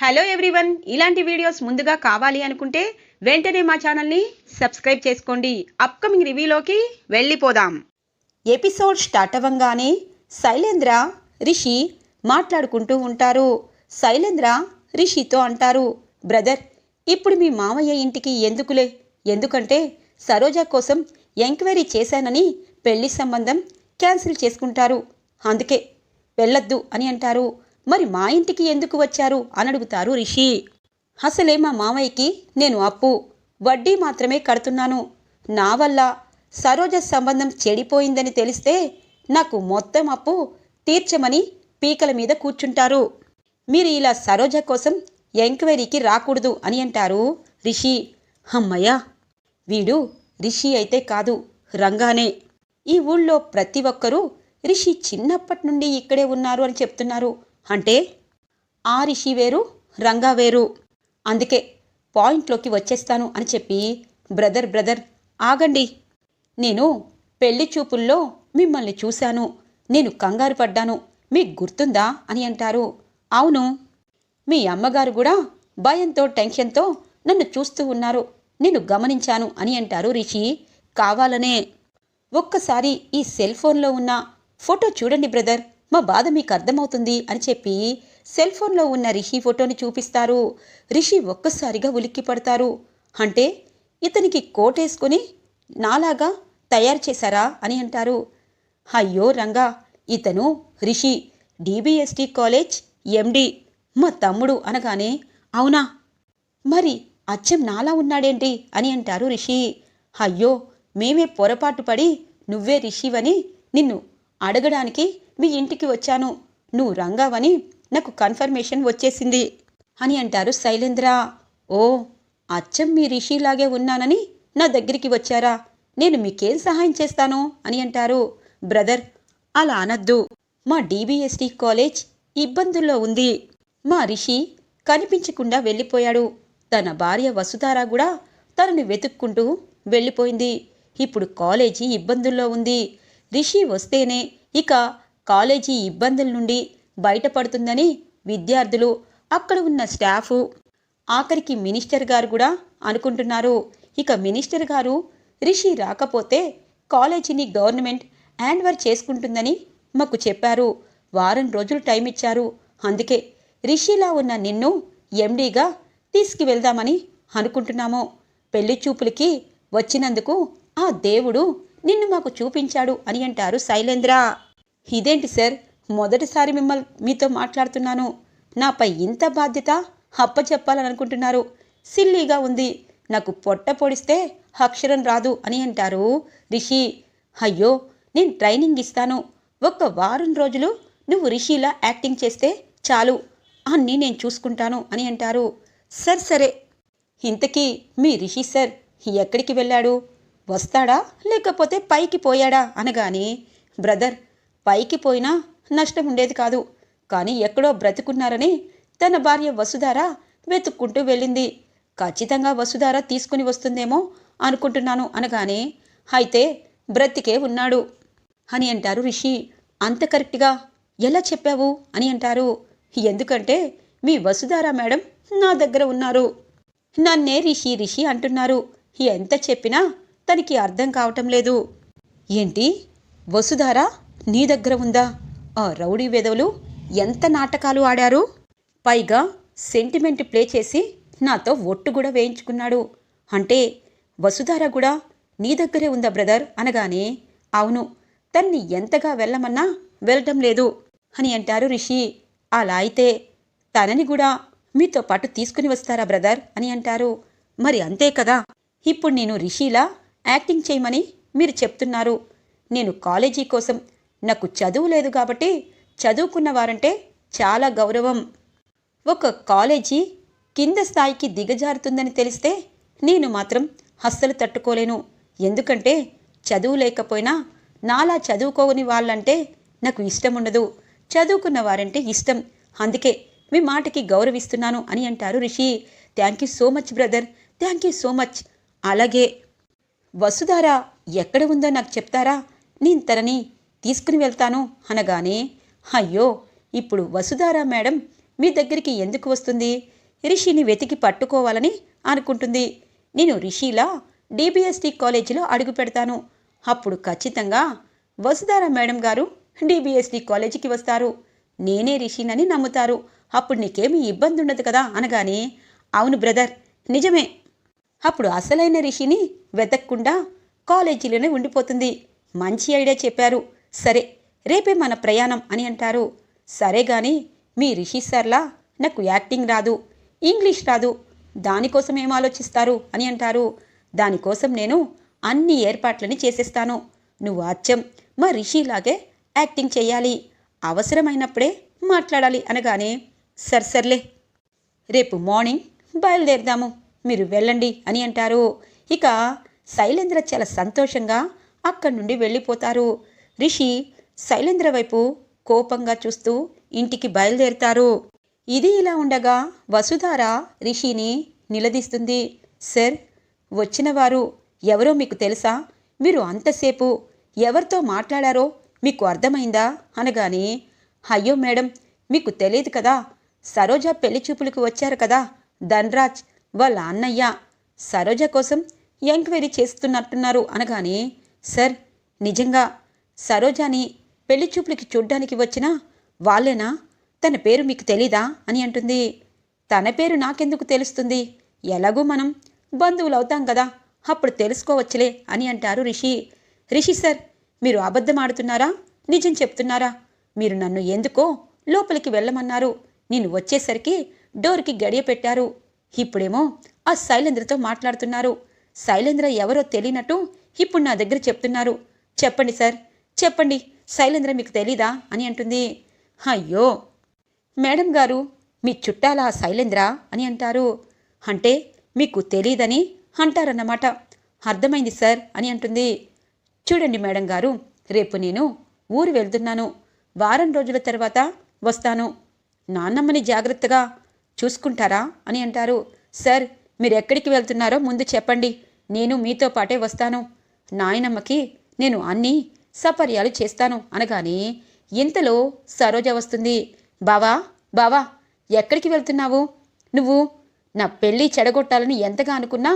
Hello everyone, ఇలాంటి videos ముందుగా కావాలి అనుకుంటే వెంటనే మా ఛానల్ని సబ్స్క్రైబ్ చేసుకోండి. అప్కమింగ్ రివ్యూలోకి వెళ్ళిపోదాం. ఎపిసోడ్ స్టార్ట్ అవ్వంగానే శైలేంద్ర రిషి మాట్లాడుకుంటూ ఉంటారు. శైలేంద్ర రిషితో అంటారు, బ్రదర్, ఇప్పుడు మీ మామయ్య ఇంటికి ఎందుకులే, ఎందుకంటే సరోజ కోసం ఎంక్వైరీ చేశానని పెళ్లి సంబంధం క్యాన్సిల్ చేసుకుంటారు, అందుకే వెళ్ళొద్దు అని అంటారు. మరి మా ఇంటికి ఎందుకు వచ్చారు అని అడుగుతారు రిషి. అసలే మా మామయ్యకి నేను అప్పు వడ్డీ మాత్రమే కడుతున్నాను, నా వల్ల సరోజ సంబంధం చెడిపోయిందని తెలిస్తే నాకు మొత్తం అప్పు తీర్చమని పీకల మీద కూర్చుంటారు. మీరు ఇలా సరోజ కోసం ఎంక్వైరీకి రాకూడదు అని అంటారు రిషి. అమ్మయ్య, వీడు రిషి అయితే కాదు, రంగానే. ఈ ఊళ్ళో ప్రతి ఒక్కరూ రిషి చిన్నప్పటి నుండి ఇక్కడే ఉన్నారు అని చెప్తున్నారు. అంటే ఆ రిషి వేరు, రంగా వేరు. అందుకే పాయింట్లోకి వచ్చేస్తాను అని చెప్పి, బ్రదర్ ఆగండి, నేను పెళ్లి చూపుల్లో మిమ్మల్ని చూశాను, నేను కంగారు పడ్డాను, మీకు గుర్తుందా అని అంటారు. అవును, మీ అమ్మగారు కూడా భయంతో టెన్షన్తో నన్ను చూస్తూ ఉన్నారు, నేను గమనించాను అని అంటారు రిషి కావాలనే. ఒక్కసారి ఈ సెల్ ఫోన్లో ఉన్న ఫోటో చూడండి బ్రదర్, మా బాధ మీకు అర్థమవుతుంది అని చెప్పి సెల్ ఫోన్లో ఉన్న రిషి ఫోటోని చూపిస్తారు. రిషి ఒక్కసారిగా ఉలిక్కి పడతారు. అంటే ఇతనికి కోటేసుకొని నాలాగా తయారు చేశారా అని అంటారు. అయ్యో రంగా, ఇతను రిషి, డిబిఎస్టి కాలేజ్ ఎండి, మా తమ్ముడు అనగానే, అవునా, మరి అచ్చం నాలా ఉన్నాడేంటి అని అంటారు రిషి. అయ్యో, మేమే పొరపాటు పడి నువ్వే రిషివని నిన్ను అడగడానికి మీ ఇంటికి వచ్చాను, నువ్వు రంగావని నాకు కన్ఫర్మేషన్ వచ్చేసింది అని అంటారు శైలేంద్ర. ఓ, అచ్చం మీ రిషిలాగే ఉన్నానని నా దగ్గరికి వచ్చారా, నేను మీకేం సహాయం చేస్తాను అని అంటారు. బ్రదర్, అలా అనద్దు, మా డిబిఎస్టి కాలేజ్ ఇబ్బందుల్లో ఉంది, మా రిషి కనిపించకుండా వెళ్ళిపోయాడు, తన భార్య వసుధార కూడా తనని వెతుక్కుంటూ వెళ్ళిపోయింది, ఇప్పుడు కాలేజీ ఇబ్బందుల్లో ఉంది, రిషి వస్తేనే ఇక కాలేజీ ఇబ్బందుల నుండి బయటపడుతుందని విద్యార్థులు, అక్కడ ఉన్న స్టాఫు, ఆఖరికి మినిస్టర్ గారు కూడా అనుకుంటున్నారు. ఇక మినిస్టర్ గారు రిషి రాకపోతే కాలేజీని గవర్నమెంట్ హ్యాండ్ ఓవర్ చేసుకుంటుందని మాకు చెప్పారు, వారం రోజులు టైం ఇచ్చారు, అందుకే రిషిలా ఉన్న నిన్ను ఎండీగా తీసుకువెళ్దామని అనుకుంటున్నాము, పెళ్లి చూపులకి వచ్చినందుకు ఆ దేవుడు నిన్ను మాకు చూపించాడు అని అంటారు శైలేంద్ర. ఇదేంటి సార్, మొదటిసారి మీతో మాట్లాడుతున్నాను, నాపై ఇంత బాధ్యత అప్పచెప్పాలని అనుకుంటున్నారు, సిల్లీగా ఉంది, నాకు పొట్ట పొడిస్తే అక్షరం రాదు అని అంటారు రిషి. అయ్యో, నేను ట్రైనింగ్ ఇస్తాను, ఒక్క వారం రోజులు నువ్వు రిషిలా యాక్టింగ్ చేస్తే చాలు, అన్నీ నేను చూసుకుంటాను అని అంటారు. సరే, ఇంతకీ మీ రిషి సార్ ఎక్కడికి వెళ్ళాడు, వస్తాడా లేకపోతే పైకి పోయాడా అనగానే, బ్రదర్, పైకి పోయినా నష్టం ఉండేది కాదు, కానీ ఎక్కడో బ్రతుకున్నారని తన భార్య వసుధార వెతుక్కుంటూ వెళ్ళింది, ఖచ్చితంగా వసుధార తీసుకుని వస్తుందేమో అనుకుంటున్నాను అనగానే, అయితే బ్రతికే ఉన్నాడు అని అంటారు రిషి. అంత కరెక్ట్గా ఎలా చెప్పావు అని అంటారు. ఎందుకంటే మీ వసుధార మేడం నా దగ్గర ఉన్నారు, నన్నే రిషి అంటున్నారు, ఎంత చెప్పినా తనకి అర్థం కావటం లేదు. ఏంటి, వసుధార నీ దగ్గర ఉందా, ఆ రౌడీ వెధవులు ఎంత నాటకాలు ఆడారు, పైగా సెంటిమెంట్ ప్లే చేసి నాతో ఒట్టు కూడా వేయించుకున్నాడు, అంటే వసుధార కూడా నీ దగ్గరే ఉందా బ్రదర్ అనగానే, అవును, తన్ని ఎంతగా వెళ్ళమన్నా వెళ్ళటం లేదు అని అంటారు రిషి. అలా అయితే తనని కూడా మీతో పాటు తీసుకుని వస్తారా బ్రదర్ అని అంటారు. మరి అంతే కదా, ఇప్పుడు నేను రిషిలా యాక్టింగ్ చేయమని మీరు చెప్తున్నారు, నేను కాలేజీ కోసం, నాకు చదువు లేదు కాబట్టి చదువుకున్న వారంటే చాలా గౌరవం, ఒక కాలేజీ కింద స్థాయికి దిగజారుతుందని తెలిస్తే నేను మాత్రం అస్సలు తట్టుకోలేను, ఎందుకంటే చదువు లేకపోయినా నాలా చదువుకోని వాళ్ళంటే నాకు ఇష్టం ఉండదు, చదువుకున్న వారంటే ఇష్టం, అందుకే మీ మాటకి గౌరవిస్తున్నాను అని అంటారు Rishi. Thank you so much brother, thank you so much. అలాగే వసుధార ఎక్కడ ఉందో నాకు చెప్తారా, నేను తనని తీసుకుని వెళ్తాను అనగానే, అయ్యో, ఇప్పుడు వసుధార మేడం మీ దగ్గరికి ఎందుకు వస్తుంది? రిషిని వెతికి పట్టుకోవాలని అనుకుంటుంది. నేను రిషిలా డిబిఎస్టి కాలేజీలో అడుగు పెడతాను. అప్పుడు ఖచ్చితంగా వసుధార మేడం గారు డిబిఎస్టి కాలేజీకి వస్తారు. నేనే రిషినని నమ్ముతారు. అప్పుడు నీకేమీ ఇబ్బంది ఉండదు కదా అనగానే, అవును బ్రదర్, నిజమే. అప్పుడు అసలైన రిషిని వెతక్కుండా కాలేజీలోనే ఉండిపోతుంది. మంచి ఐడియా చెప్పారు. సరే, రేపే మన ప్రయాణం అని అంటారు. సరే గాని మీ రిషి సార్లా నాకు యాక్టింగ్ రాదు, ఇంగ్లీష్ రాదు, దానికోసం ఏం ఆలోచిస్తారు అని అంటారు. దానికోసం నేను అన్ని ఏర్పాట్లని చేసేస్తాను. నువ్వు అచ్చం మా రిషిలాగే యాక్టింగ్ చెయ్యాలి, అవసరమైనప్పుడే మాట్లాడాలి అనగానే, సర్లే రేపు మార్నింగ్ బయలుదేరదాము, మీరు వెళ్ళండి అని అంటారు. ఇక శైలేంద్ర చాలా సంతోషంగా అక్కడి నుండి వెళ్ళిపోతారు. రిషి శైలేంద్ర వైపు కోపంగా చూస్తూ ఇంటికి బయలుదేరుతారు. ఇది ఇలా ఉండగా వసుధార రిషిని నిలదీస్తుంది. సార్, వచ్చిన వారు ఎవరో మీకు తెలుసా? మీరు అంతసేపు ఎవరితో మాట్లాడారో మీకు అర్థమైందా అనగానే, అయ్యో మేడం, మీకు తెలియదు కదా, సరోజ పెళ్లి చూపులకు వచ్చారు కదా, ధన్రాజ్ వాళ్ళ అన్నయ్య, సరోజ కోసం ఎంక్వైరీ చేస్తున్నట్టున్నారు అనగానే, సార్, నిజంగా సరోజాని పెళ్లి చూపులకి చూడ్డానికి వచ్చినా వాళ్ళేనా? తన పేరు మీకు తెలీదా అని అంటుంది. తన పేరు నాకెందుకు తెలుస్తుంది? ఎలాగూ మనం బంధువులు అవుతాం కదా, అప్పుడు తెలుసుకోవచ్చులే అని అంటారు రిషి. రిషి సార్, మీరు అబద్ధం ఆడుతున్నారా, నిజం చెప్తున్నారా? మీరు నన్ను ఎందుకో లోపలికి వెళ్ళమన్నారు. నేను వచ్చేసరికి డోర్కి గడియ పెట్టారు. ఇప్పుడేమో ఆ శైలేంద్రతో మాట్లాడుతున్నారు. శైలేంద్ర ఎవరో తెలియనట్టు ఇప్పుడు నా దగ్గర చెప్తున్నారు. చెప్పండి సార్, చెప్పండి, శైలేంద్ర మీకు తెలీదా అని అంటుంది. అయ్యో మేడం గారు, మీ చుట్టాల శైలేంద్ర అని అంటారు. అంటే మీకు తెలీదని అంటారన్నమాట. అర్థమైంది సార్ అని అంటుంది. చూడండి మేడం గారు, రేపు నేను ఊరు వెళ్తున్నాను. వారం రోజుల తర్వాత వస్తాను. నాన్నమ్మని జాగ్రత్తగా చూసుకుంటారా అని అంటారు. సార్, మీరు ఎక్కడికి వెళ్తున్నారో ముందు చెప్పండి, నేను మీతో పాటే వస్తాను. నాయనమ్మకి నేను అన్నీ సపర్యాలు చేస్తాను అనగానే, ఇంతలో సరోజ వస్తుంది. బావా, బావా, ఎక్కడికి వెళ్తున్నావు? నువ్వు నా పెళ్ళి చెడగొట్టాలని ఎంతగా అనుకున్నా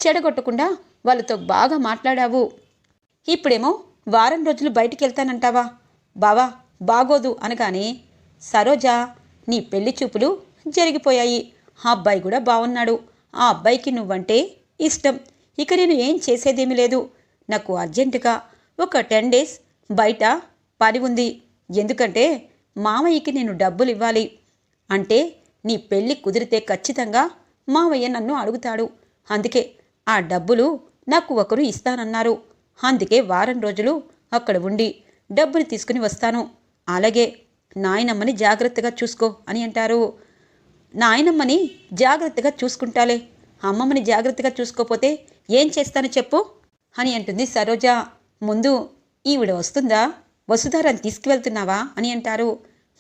చెడగొట్టకుండా వాళ్ళతో బాగా మాట్లాడావు. ఇప్పుడేమో వారం రోజులు బయటికి వెళ్తానంటావా? బావా, బాగోదు అనగానే, సరోజ, నీ పెళ్లి చూపులు జరిగిపోయాయి. ఆ అబ్బాయి కూడా బాగున్నాడు. ఆ అబ్బాయికి నువ్వంటే ఇష్టం. ఇక నేను ఏం చేసేదేమీ లేదు. నాకు అర్జెంటుగా ఒక 10 days బయట పని ఉంది. ఎందుకంటే మామయ్యకి నేను డబ్బులు ఇవ్వాలి. అంటే నీ పెళ్ళి కుదిరితే ఖచ్చితంగా మామయ్య నన్ను అడుగుతాడు. అందుకే ఆ డబ్బులు నాకు ఒకరు ఇస్తానన్నారు. అందుకే వారం రోజులు అక్కడ ఉండి డబ్బులు తీసుకుని వస్తాను. అలాగే నాయనమ్మని జాగ్రత్తగా చూసుకో అని అంటారు. నాయనమ్మని జాగ్రత్తగా చూసుకుంటాలే, అమ్మమ్మని జాగ్రత్తగా చూసుకోపోతే ఏం చేస్తాను చెప్పు అని అంటుంది సరోజ. ముందు ఈవిడ వస్తుందా, వసుధారాన్ని తీసుకువెళ్తున్నావా అని అంటారు.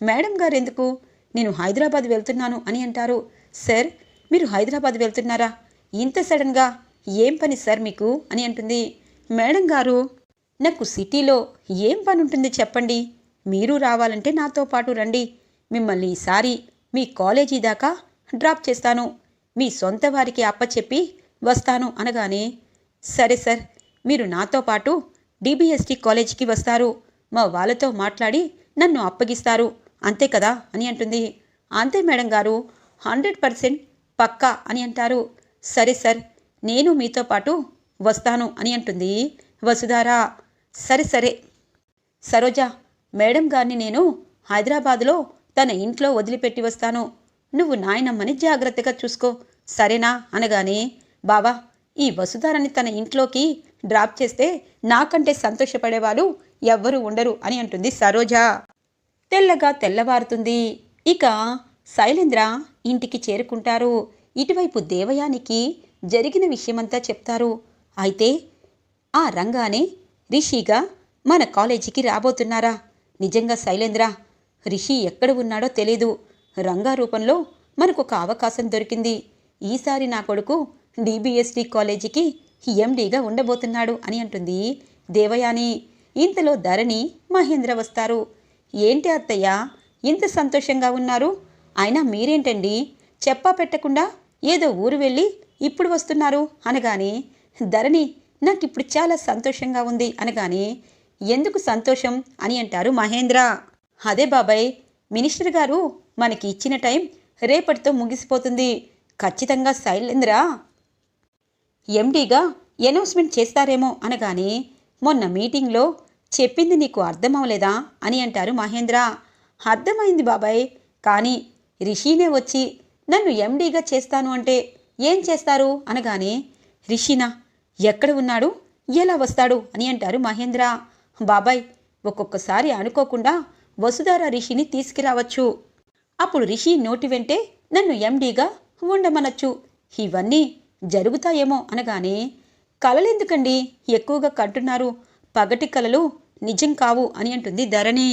మేడం గారు ఎందుకు? నేను హైదరాబాద్ వెళ్తున్నాను అని అంటారు. సార్, మీరు హైదరాబాద్ వెళ్తున్నారా? ఇంత సడన్గా ఏం పని సార్ మీకు అని అంటుంది. మేడం గారు, నాకు సిటీలో ఏం పని ఉంటుంది చెప్పండి. మీరు రావాలంటే నాతో పాటు రండి. మిమ్మల్ని ఈసారి మీ కాలేజీ దాకా డ్రాప్ చేస్తాను. మీ సొంత వారికి అప్పచెప్పి వస్తాను అనగానే, సరే సార్, మీరు నాతో పాటు డిబిఎస్టి కాలేజీకి వస్తారు. మా వాళ్ళతో మాట్లాడి నన్ను అప్పగిస్తారు, అంతే కదా అని అంటుంది. అంతే మేడం గారు, 100% పక్కా అని అంటారు. సరే సార్, నేను మీతో పాటు వస్తాను అని అంటుంది వసుధార. సరే సరోజ, మేడం గారిని నేను హైదరాబాదులో తన ఇంట్లో వదిలిపెట్టి వస్తాను. నువ్వు నాయనమ్మని జాగ్రత్తగా చూసుకో, సరేనా అనగానే, బావా, ఈ వసుధారని తన ఇంట్లోకి డ్రాప్ చేస్తే నాకంటే సంతోషపడేవాళ్ళు ఎవ్వరూ ఉండరు అని అంటుంది సరోజ. తెల్లగా తెల్లవారుతుంది. ఇక శైలేంద్ర ఇంటికి చేరుకుంటారు. ఇటువైపు దేవయానికి జరిగిన విషయమంతా చెప్తారు. అయితే ఆ రంగానే రిషిగా మన కాలేజీకి రాబోతున్నారా? నిజంగా శైలేంద్ర, రిషి ఎక్కడ ఉన్నాడో తెలీదు. రంగా రూపంలో మనకొక అవకాశం దొరికింది. ఈసారి నా కొడుకు డిబిఎస్టి కాలేజీకి ఎండీగా ఉండబోతున్నాడు అని అంటుంది దేవయాని. ఇంతలో ధరణి, మహేంద్ర వస్తారు. ఏంటి అత్తయ్య ఇంత సంతోషంగా ఉన్నారు? అయినా మీరేంటండి చెప్పా పెట్టకుండా ఏదో ఊరు వెళ్ళి ఇప్పుడు వస్తున్నారు అనగానే, ధరణి నాకిప్పుడు చాలా సంతోషంగా ఉంది అనగానే, ఎందుకు సంతోషం అని అంటారు మహేంద్ర. అదే బాబాయ్, మినిస్టర్ గారు మనకి ఇచ్చిన టైం రేపటితో ముగిసిపోతుంది. ఖచ్చితంగా శైలేంద్ర ఎండీగా అనౌన్స్మెంట్ చేస్తారేమో అనగానే, మొన్న మీటింగ్లో చెప్పింది నీకు అర్థమవలేదా అని అంటారు మహేంద్ర. అర్థమైంది బాబాయ్, కానీ రిషినే వచ్చి నన్ను ఎండీగా చేస్తాను అంటే ఏం చేస్తారు అనగానే, రిషినా ఎక్కడ ఉన్నాడు, ఎలా వస్తాడు అని అంటారు మహేంద్ర. బాబాయ్, ఒక్కొక్కసారి అనుకోకుండా వసుధార రిషిని తీసుకురావచ్చు. అప్పుడు రిషి నోటి వెంటే నన్ను ఎండీగా ఉండమనొచ్చు. ఇవన్నీ జరుగుతాయేమో అనగానే, కలలెందుకండి ఎక్కువగా కంటున్నారు, పగటి కలలు నిజం కావు అని అంటుంది ధరణి.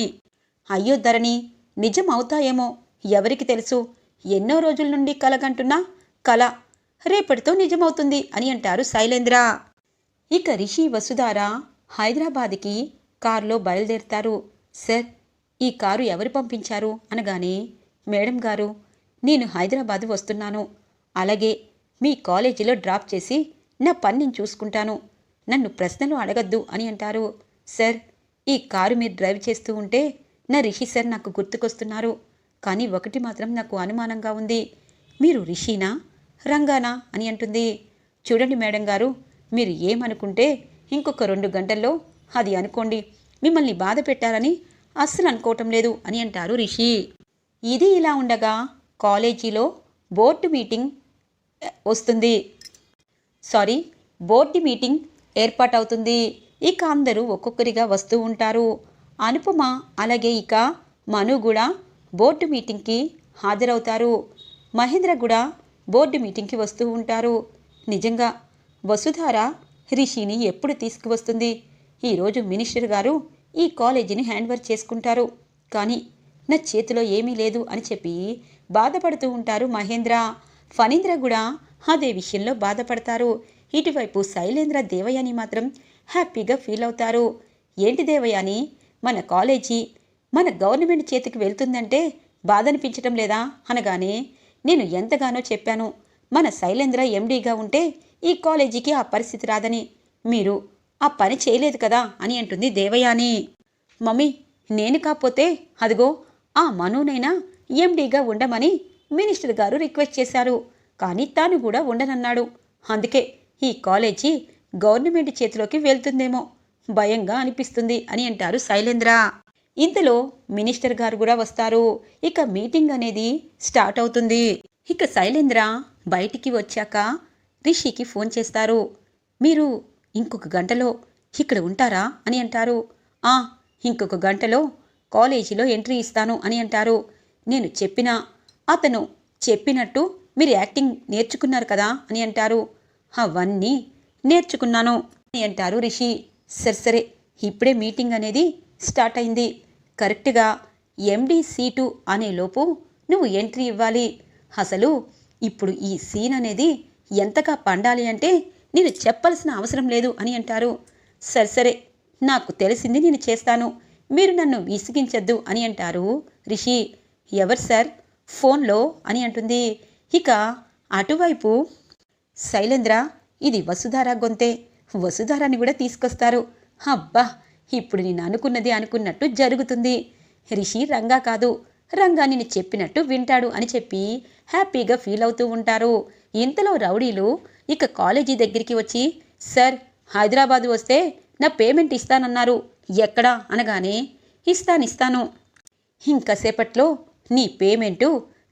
అయ్యో ధరణి, నిజం అవుతాయేమో, ఎవరికి తెలుసు. ఎన్నో రోజుల నుండి కలగంటున్నా కల రేపటితో నిజమవుతుంది అని అంటారు శైలేంద్ర. ఇక రిషి వసుధార హైదరాబాద్కి కారులో బయలుదేరుతారు. సార్, ఈ కారు ఎవరు పంపించారు అనగానే, మేడం గారు, నేను హైదరాబాద్ వస్తున్నాను. అలాగే మీ కాలేజీలో డ్రాప్ చేసి నా పని నేను చూసుకుంటాను. నన్ను ప్రశ్నలు అడగద్దు అని అంటారు. సార్, ఈ కారు మీరు డ్రైవ్ చేస్తూ ఉంటే నా రిషి సార్ నాకు గుర్తుకొస్తున్నారు. కానీ ఒకటి మాత్రం నాకు అనుమానంగా ఉంది. మీరు రిషినా రంగానా అని అంటుంది. చూడండి మేడం గారు, మీరు ఏమనుకుంటే ఇంకొక 2 గంటల్లో అది అనుకోండి. మిమ్మల్ని బాధ పెట్టాలని అస్సలు అనుకోవటం లేదు అని అంటారు రిషి. ఇది ఇలా ఉండగా కాలేజీలో బోర్డు మీటింగ్ ఏర్పాటవుతుంది. ఇక అందరూ ఒక్కొక్కరిగా వస్తూ ఉంటారు. అనుపమ అలాగే ఇక మను కూడా బోర్డు మీటింగ్కి హాజరవుతారు. మహేంద్ర కూడా బోర్డు మీటింగ్కి వస్తూ ఉంటారు. నిజంగా వసుధార రిషిని ఎప్పుడు తీసుకువస్తుంది? ఈరోజు మినిస్టర్ గారు ఈ కాలేజీని హ్యాండ్ఓవర్ చేసుకుంటారు. కానీ నా చేతిలో ఏమీ లేదు అని చెప్పి బాధపడుతూ ఉంటారు మహేంద్ర. ఫణీంద్ర కూడా అదే విషయంలో బాధపడతారు. ఇటువైపు శైలేంద్ర దేవయాని మాత్రం హ్యాపీగా ఫీల్ అవుతారు. ఏంటి దేవయాని, మన కాలేజీ మన గవర్నమెంట్ చేతికి వెళ్తుందంటే బాధ అనిపించటం లేదా అనగానే, నేను ఎంతగానో చెప్పాను మన శైలేంద్ర ఎండీగా ఉంటే ఈ కాలేజీకి ఆ పరిస్థితి రాదని. మీరు ఆ పని చేయలేదు కదా అని అంటుంది దేవయాని. మమ్మీ, నేను కాకపోతే అదిగో ఆ మనునైనా ఎండీగా ఉండమని మినిస్టర్ గారు రిక్వెస్ట్ చేశారు. కానీ తాను కూడా ఉండనన్నాడు. అందుకే ఈ కాలేజీ గవర్నమెంట్ చేతిలోకి వెళ్తుందేమో భయంగా అనిపిస్తుంది అని అంటారు శైలేంద్ర. ఇంతలో మినిస్టర్ గారు కూడా వస్తారు. ఇక మీటింగ్ అనేది స్టార్ట్ అవుతుంది. ఇక శైలేంద్ర బయటికి వచ్చాక రిషికి ఫోన్ చేస్తారు. మీరు ఇంకొక గంటలో ఇక్కడ ఉంటారా అని అంటారు. ఇంకొక గంటలో కాలేజీలో ఎంట్రీ ఇస్తాను అని అంటారు. నేను చెప్పినా అతను చెప్పినట్టు మీరు యాక్టింగ్ నేర్చుకున్నారు కదా అని అంటారు. అవన్నీ నేర్చుకున్నాను అని అంటారు రిషి. సరే, ఇప్పుడే మీటింగ్ అనేది స్టార్ట్ అయింది. కరెక్ట్గా ఎండి సీటు అనేలోపు నువ్వు ఎంట్రీ ఇవ్వాలి. అసలు ఇప్పుడు ఈ సీన్ అనేది ఎంతగా పండాలి అంటే నేను చెప్పాల్సిన అవసరం లేదు అని అంటారు. సరే, నాకు తెలిసింది నేను చేస్తాను, మీరు నన్ను విసిగించద్దు అని అంటారు రిషి. ఎవరు సార్ ఫోన్లో అని అంటుంది. ఇక అటువైపు శైలేంద్ర, ఇది వసుధార గొంతే, వసుధారాన్ని కూడా తీసుకొస్తారు. అబ్బా, ఇప్పుడు నేను అనుకున్నది అనుకున్నట్టు జరుగుతుంది. రిషి రంగా కాదు, రంగా నేను చెప్పినట్టు వింటాడు అని చెప్పి హ్యాపీగా ఫీల్ అవుతూ ఉంటారు. ఇంతలో రౌడీలు ఇక కాలేజీ దగ్గరికి వచ్చి, సార్, హైదరాబాద్ వస్తే నా పేమెంట్ ఇస్తానన్నారు, ఎక్కడా అనగానే, ఇస్తాను, ఇంకాసేపట్లో నీ పేమెంటు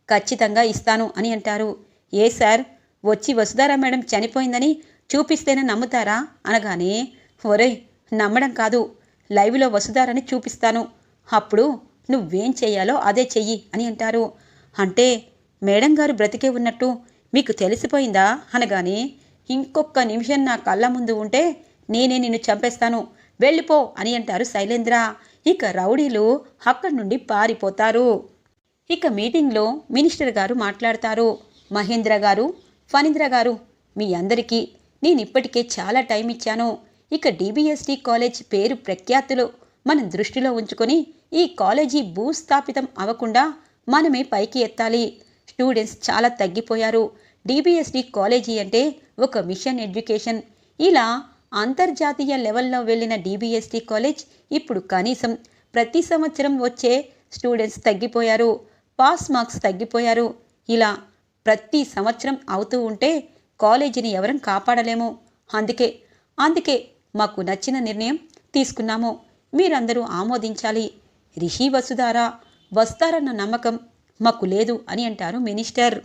ఖచ్చితంగా ఇస్తాను అని అంటారు. ఏ సార్, వచ్చి వసుధారా మేడం చనిపోయిందని చూపిస్తేనే నమ్ముతారా అనగానే, ఒరేయ్, నమ్మడం కాదు, లైవ్లో వసుధారని చూపిస్తాను, అప్పుడు నువ్వేం చెయ్యాలో అదే చెయ్యి అని అంటారు. అంటే మేడం గారు బ్రతికే ఉన్నట్టు మీకు తెలిసిపోయిందా అనగానే, ఇంకొక నిమిషం నా కళ్ళ ముందు ఉంటే నేనే నిన్ను చంపేస్తాను, వెళ్ళిపో అని అంటారు శైలేంద్ర. ఇక రౌడీలు అక్కడి నుండి పారిపోతారు. ఇక మీటింగ్లో మినిస్టర్ గారు మాట్లాడతారు. మహేంద్ర గారు, ఫణీంద్ర గారు, మీ అందరికీ నేను ఇప్పటికే చాలా టైం ఇచ్చాను. ఇక డిబిఎస్టి కాలేజ్ పేరు ప్రఖ్యాతులు మనం దృష్టిలో ఉంచుకొని ఈ కాలేజీ భూస్థాపితం అవ్వకుండా మనమే పైకి ఎత్తాలి. స్టూడెంట్స్ చాలా తగ్గిపోయారు. డిబిఎస్డి కాలేజీ అంటే ఒక మిషన్ ఎడ్యుకేషన్. ఇలా అంతర్జాతీయ లెవెల్లో వెళ్ళిన డిబిఎస్డి కాలేజ్ ఇప్పుడు కనీసం ప్రతి సంవత్సరం వచ్చే స్టూడెంట్స్ తగ్గిపోయారు. పాస్ మార్క్స్ తగ్గిపోయారు. ఇలా ప్రతి సంవత్సరం అవుతూ ఉంటే కాలేజీని ఎవరం కాపాడలేము. అందుకే మాకు నచ్చిన నిర్ణయం తీసుకున్నాము. మీరందరూ ఆమోదించాలి. రిషి వసుధార వస్తారన్న నమ్మకం మాకు లేదు అని అంటారు మినిస్టర్.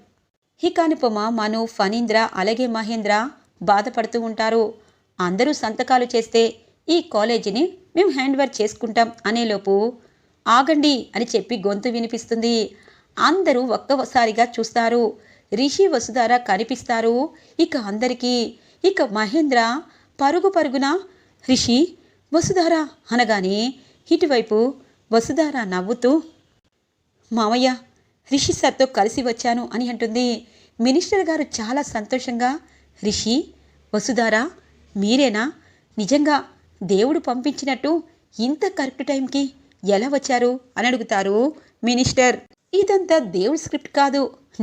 ఇక అనుపమ, మను, ఫణీంద్ర అలాగే మహేంద్ర బాధపడుతూ ఉంటారు. అందరూ సంతకాలు చేస్తే ఈ కాలేజీని మేము హ్యాండ్ ఓవర్ చేసుకుంటాం అనేలోపు ఆగండి అని చెప్పి గొంతు వినిపిస్తుంది. అందరూ ఒక్కసారిగా చూస్తారు. రిషి వసుధార కనిపిస్తారు ఇక అందరికీ. ఇక మహేంద్ర పరుగున రిషి వసుధార అనగానే ఇటువైపు వసుధార నవ్వుతూ, మామయ్య రిషి సార్తో కలిసి వచ్చాను అని అంటుంది. మినిస్టర్ గారు చాలా సంతోషంగా, రిషి వసుధార మీరేనా? నిజంగా దేవుడు పంపించినట్టు ఇంత కరెక్ట్ టైంకి ఎలా వచ్చారు అని అడుగుతారు మినిస్టర్. ఇదంతా దేవుడి స్క్రిప్ట్ కాదు,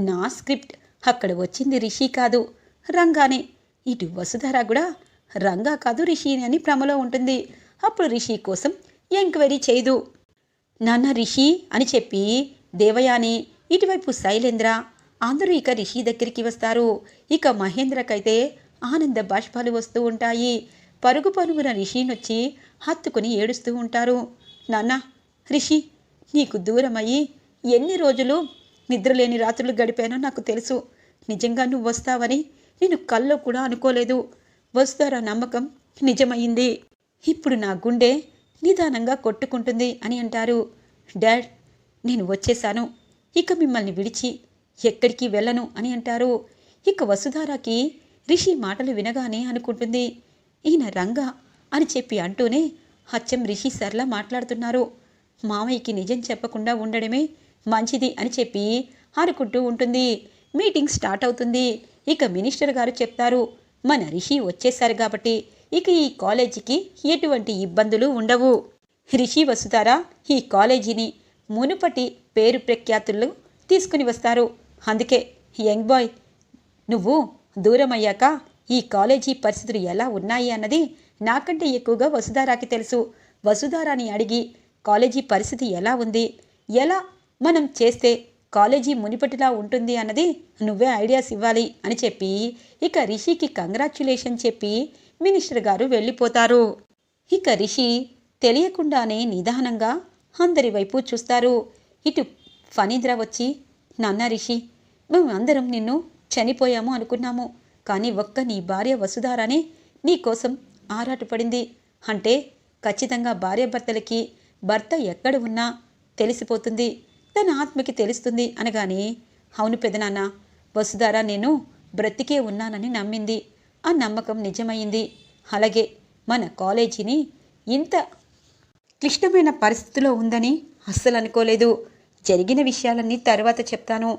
నా స్క్రిప్ట్. అక్కడ వచ్చింది రిషి కాదు, రంగానే. ఇటు వసుధార కూడా రంగా కాదు రిషి అని భ్రమలో ఉంటుంది. అప్పుడు రిషి కోసం ఎంక్వైరీ చేయదు. నాన్న రిషి అని చెప్పి దేవయాని, ఇటువైపు శైలేంద్ర అందరూ ఇక రిషి దగ్గరికి వస్తారు. ఇక మహేంద్రకైతే ఆనంద బాష్పాలు వస్తూ ఉంటాయి. పరుగున రిషినొచ్చి హత్తుకుని ఏడుస్తూ ఉంటారు. నాన్న రిషి, నీకు దూరమయ్యి ఎన్ని రోజులు నిద్రలేని రాత్రులు గడిపానో నాకు తెలుసు. నిజంగా నువ్వు వస్తావని నేను కల్లో కూడా అనుకోలేదు. వస్తారా నమ్మకం నిజమయ్యింది. ఇప్పుడు నా గుండె నిదానంగా కొట్టుకుంటుంది అని అంటారు. డాడ్, నేను వచ్చేశాను. ఇక మిమ్మల్ని విడిచి ఎక్కడికి వెళ్ళను అని అంటారు. ఇక వసుధారాకి రిషి మాటలు వినగానే అనుకుంటుంది, ఈయన రంగా అని చెప్పి అంటూనే అచ్చం రిషి సర్లా మాట్లాడుతున్నారు. మామయ్యకి నిజం చెప్పకుండా ఉండడమే మంచిది అని చెప్పి అనుకుంటూ ఉంటుంది. మీటింగ్ స్టార్ట్ అవుతుంది. ఇక మినిస్టర్ గారు చెప్తారు, మన రిషి వచ్చేశారు కాబట్టి ఇక ఈ కాలేజీకి ఎటువంటి ఇబ్బందులు ఉండవు. రిషి వసుధారా ఈ కాలేజీని మునుపటి పేరు ప్రఖ్యాతులు తీసుకుని వస్తారు. అందుకే యంగ్ బాయ్, నువ్వు దూరం అయ్యాక ఈ కాలేజీ పరిస్థితులు ఎలా ఉన్నాయి అన్నది నాకంటే ఎక్కువగా వసుధారాకి తెలుసు. వసుధారాని అడిగి కాలేజీ పరిస్థితి ఎలా ఉంది, ఎలా మనం చేస్తే కాలేజీ మునిపటిలా ఉంటుంది అన్నది నువ్వే ఐడియాస్ ఇవ్వాలి అని చెప్పి ఇక రిషికి కంగ్రాచ్యులేషన్ చెప్పి మినిస్టర్ గారు వెళ్ళిపోతారు. ఇక రిషి తెలియకుండానే నిదానంగా అందరి వైపు చూస్తారు. ఇటు ఫణీంద్ర వచ్చి, నాన్న రిషి, మేము అందరం నిన్ను చనిపోయాము అనుకున్నాము. కానీ ఒక్క నీ భార్య వసుధారానే నీ కోసం ఆరాటపడింది. అంటే ఖచ్చితంగా భార్యాభర్తలకి భర్త ఎక్కడ ఉన్నా తెలిసిపోతుంది, తన ఆత్మకి తెలుస్తుంది అనగానే, అవును పెదనాన్న, వసుధార నేను బ్రతికే ఉన్నానని నమ్మింది. ఆ నమ్మకం నిజమైంది. అలాగే మన కాలేజీని ఇంత క్లిష్టమైన పరిస్థితిలో ఉందని అస్సలు అనుకోలేదు. జరిగిన విషయాలన్నీ తర్వాత చెప్తాను.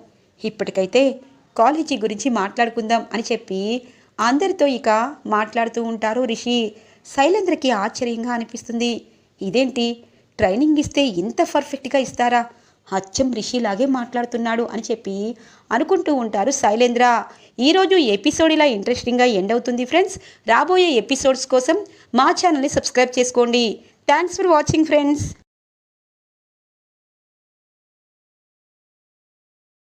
ఇప్పటికైతే కాలేజీ గురించి మాట్లాడుకుందాం అని చెప్పి అందరితో ఇక మాట్లాడుతూ ఉంటారు రిషి. శైలేంద్రకి ఆశ్చర్యంగా అనిపిస్తుంది. ఇదేంటి, ట్రైనింగ్ ఇస్తే ఇంత పర్ఫెక్ట్గా ఇస్తారా? అచ్చం రిషిలాగే మాట్లాడుతున్నాడు అని చెప్పి అనుకుంటూ ఉంటారు శైలేంద్ర. ఈరోజు ఎపిసోడ్ ఇలా ఇంట్రెస్టింగ్గా ఎండ్ అవుతుంది ఫ్రెండ్స్. రాబోయే ఎపిసోడ్స్ కోసం మా ఛానల్ని సబ్స్క్రైబ్ చేసుకోండి. Thanks for watching friends.